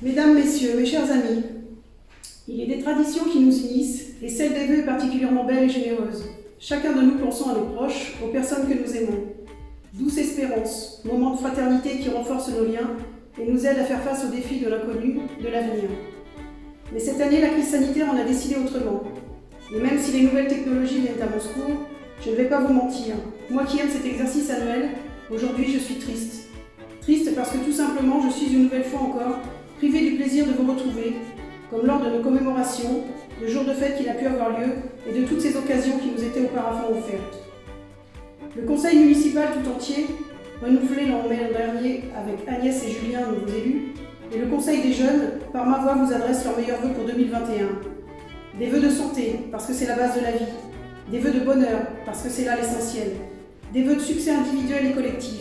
Mesdames, Messieurs, mes chers amis, il est des traditions qui nous unissent, et celle des vœux est particulièrement belle et généreuse. Chacun de nous pensons à nos proches, aux personnes que nous aimons. Douce espérance, moment de fraternité qui renforce nos liens et nous aide à faire face aux défis de l'inconnu, de l'avenir. Mais cette année, la crise sanitaire en a décidé autrement. Et même si les nouvelles technologies viennent à mon secours, je ne vais pas vous mentir. Moi qui aime cet exercice annuel, aujourd'hui je suis triste. Triste parce que tout simplement, je suis une nouvelle fois encore privée du plaisir de vous retrouver, comme lors de nos commémorations, de jours de fête qu'il a pu avoir lieu et de toutes ces occasions qui nous étaient auparavant offertes. Le conseil municipal tout entier, renouvelé l'an dernier avec Agnès et Julien, nouveaux élus, et le conseil des jeunes, par ma voix, vous adresse leurs meilleurs vœux pour 2021. Des vœux de santé, parce que c'est la base de la vie. Des vœux de bonheur, parce que c'est là l'essentiel. Des vœux de succès individuel et collectif.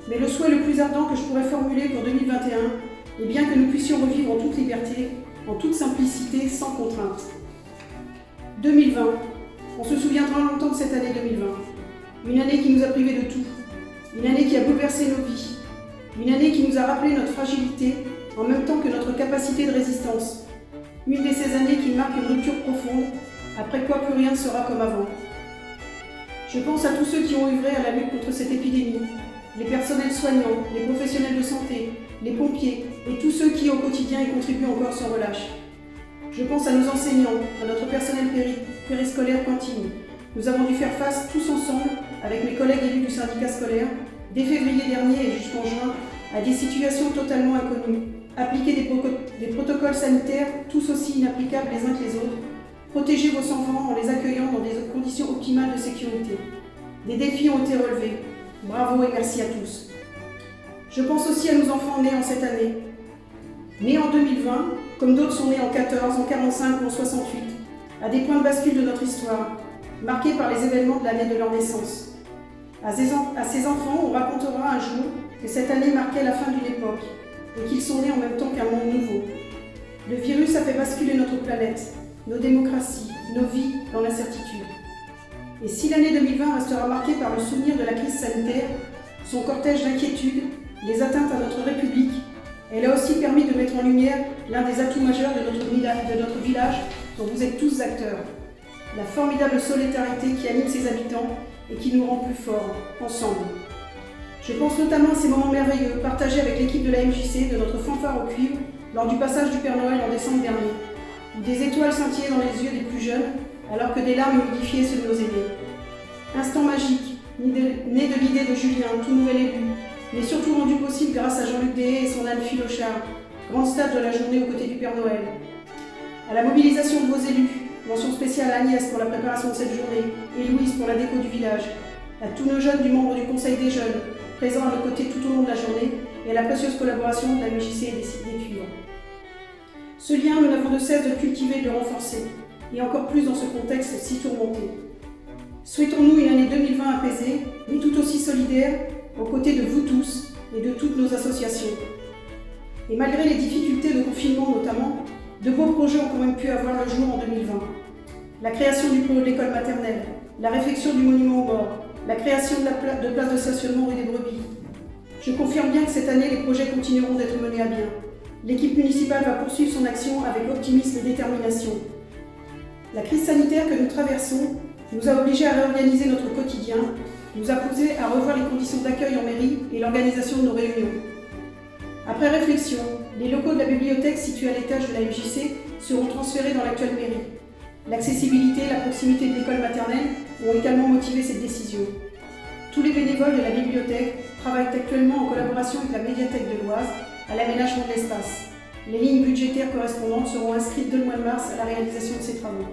Mais le souhait le plus ardent que je pourrais formuler pour 2021 est bien que nous puissions revivre en toute liberté, en toute simplicité, sans contrainte. 2020, on se souviendra longtemps de cette année 2020. Une année qui nous a privés de tout. Une année qui a bouleversé nos vies. Une année qui nous a rappelé notre fragilité, en même temps que notre capacité de résistance. Une de ces années qui marque une rupture profonde, après quoi plus rien ne sera comme avant. Je pense à tous ceux qui ont œuvré à la lutte contre cette épidémie, les personnels soignants, les professionnels de santé, les pompiers et tous ceux qui au quotidien y contribuent encore sans relâche. Je pense à nos enseignants, à notre personnel périscolaire cantine. Nous avons dû faire face tous ensemble, avec mes collègues élus du syndicat scolaire, dès février dernier et jusqu'en juin, à des situations totalement inconnues, appliquer des protocoles sanitaires tous aussi inapplicables les uns que les autres, protéger vos enfants en les accueillant dans des conditions optimales de sécurité. Des défis ont été relevés. Bravo et merci à tous. Je pense aussi à nos enfants nés en cette année. Nés en 2020, comme d'autres sont nés en 14, en 45 ou en 68, à des points de bascule de notre histoire, marqués par les événements de l'année de leur naissance. À ces enfants, on racontera un jour que cette année marquait la fin d'une époque et qu'ils sont nés en même temps qu'un monde nouveau. Le virus a fait basculer notre planète, nos démocraties, nos vies dans l'incertitude. Et si l'année 2020 restera marquée par le souvenir de la crise sanitaire, son cortège d'inquiétudes, les atteintes à notre République, elle a aussi permis de mettre en lumière l'un des atouts majeurs de notre village dont vous êtes tous acteurs. La formidable solidarité qui anime ses habitants et qui nous rend plus forts, ensemble. Je pense notamment à ces moments merveilleux partagés avec l'équipe de la MJC de notre fanfare au cuivre lors du passage du Père Noël en décembre dernier, où des étoiles scintillaient dans les yeux des plus jeunes alors que des larmes humidifiaient ceux de nos aînés. Instant magique, né de l'idée de Julien, tout nouvel élu, mais surtout rendu possible grâce à Jean-Luc Déhé et son âne Philochard, grande star de la journée aux côtés du Père Noël. À la mobilisation de vos élus, mention spéciale à Agnès pour la préparation de cette journée et Louise pour la déco du village, à tous nos jeunes du membre du Conseil des jeunes, présents à nos côtés tout au long de la journée, et à la précieuse collaboration de la MJC et des Cuivres. Ce lien, nous n'avons de cesse de le cultiver et de le renforcer, et encore plus dans ce contexte si tourmenté. Souhaitons-nous une année 2020 apaisée, mais tout aussi solidaire, aux côtés de vous tous et de toutes nos associations. Et malgré les difficultés de confinement notamment, de beaux projets ont quand même pu avoir le jour en 2020. La création du pôle de l'école maternelle, la réfection du monument aux morts, la création de places de stationnement rue des Brebis. Je confirme bien que cette année, les projets continueront d'être menés à bien. L'équipe municipale va poursuivre son action avec optimisme et détermination. La crise sanitaire que nous traversons nous a obligés à réorganiser notre quotidien, nous a poussé à revoir les conditions d'accueil en mairie et l'organisation de nos réunions. Après réflexion, les locaux de la bibliothèque situés à l'étage de la MJC seront transférés dans l'actuelle mairie. L'accessibilité et la proximité de l'école maternelle ont également motivé cette décision. Tous les bénévoles de la bibliothèque travaillent actuellement en collaboration avec la médiathèque de l'Oise à l'aménagement de l'espace. Les lignes budgétaires correspondantes seront inscrites dès le mois de mars à la réalisation de ces travaux.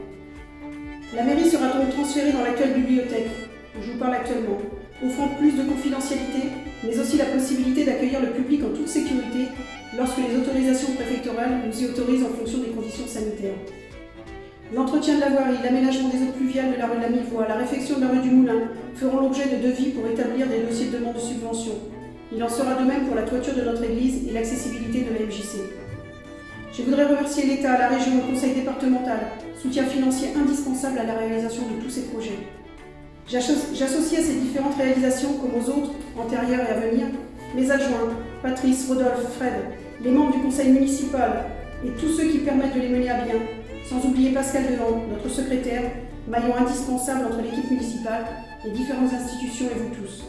La mairie sera donc transférée dans l'actuelle bibliothèque, où je vous parle actuellement, offrant plus de confidentialité, mais aussi la possibilité d'accueillir le public en toute sécurité lorsque les autorisations préfectorales nous y autorisent en fonction des conditions sanitaires. L'entretien de la voirie, l'aménagement des eaux pluviales de la rue de la Mivoie, la réfection de la rue du Moulin feront l'objet de devis pour établir des dossiers de demande de subvention. Il en sera de même pour la toiture de notre église et l'accessibilité de la MJC. Je voudrais remercier l'État, la région, le conseil départemental, soutien financier indispensable à la réalisation de tous ces projets. J'associe à ces différentes réalisations, comme aux autres, antérieures et à venir, mes adjoints, Patrice, Rodolphe, Fred, les membres du conseil municipal et tous ceux qui permettent de les mener à bien, sans oublier Pascal Delan, notre secrétaire, maillon indispensable entre l'équipe municipale, les différentes institutions et vous tous.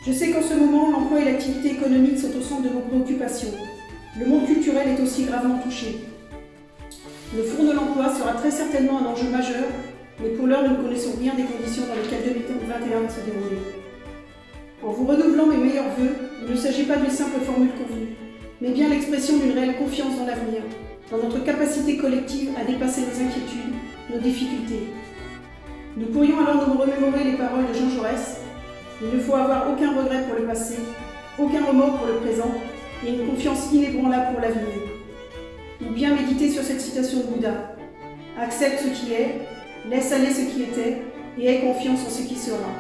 Je sais qu'en ce moment, l'emploi et l'activité économique sont au centre de vos préoccupations. Le monde culturel est aussi gravement touché. Le Fonds de l'emploi sera très certainement un enjeu majeur, mais pour l'heure, nous ne connaissons rien des conditions dans lesquelles 2021 va se dérouler. En vous renouvelant mes meilleurs vœux, il ne s'agit pas d'une simple formule convenue, mais bien l'expression d'une réelle confiance dans l'avenir, dans notre capacité collective à dépasser nos inquiétudes, nos difficultés. Nous pourrions alors nous remémorer les paroles de Jean Jaurès. Il ne faut avoir aucun regret pour le passé, aucun remords pour le présent, et une confiance inébranlable pour l'avenir. Ou bien méditer sur cette citation de Bouddha. Accepte ce qui est, laisse aller ce qui était, et aie confiance en ce qui sera.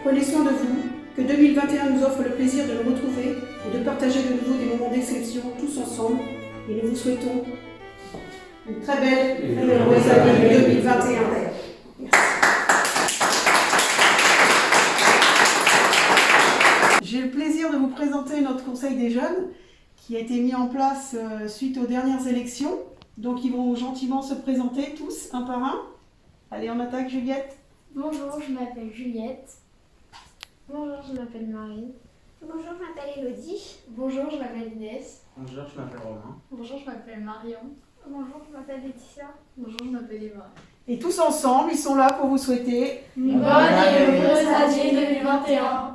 Prenez soin de vous, que 2021 nous offre le plaisir de nous retrouver et de partager de nouveau des moments d'exception tous ensemble, et nous vous souhaitons une très belle et heureuse année 2021. Merci. J'ai le plaisir de vous présenter notre Conseil des jeunes qui a été mis en place suite aux dernières élections. Donc ils vont gentiment se présenter tous, un par un. Allez, on attaque Juliette. Bonjour, je m'appelle Juliette. Bonjour, je m'appelle Marine. Bonjour, je m'appelle Elodie. Bonjour, je m'appelle Inès. Bonjour, je m'appelle Romain. Bonjour, je m'appelle Marion. Bonjour, je m'appelle Laetitia. Bonjour, je m'appelle Eva. Et tous ensemble, ils sont là pour vous souhaiter Une bonne et heureuse année 2021.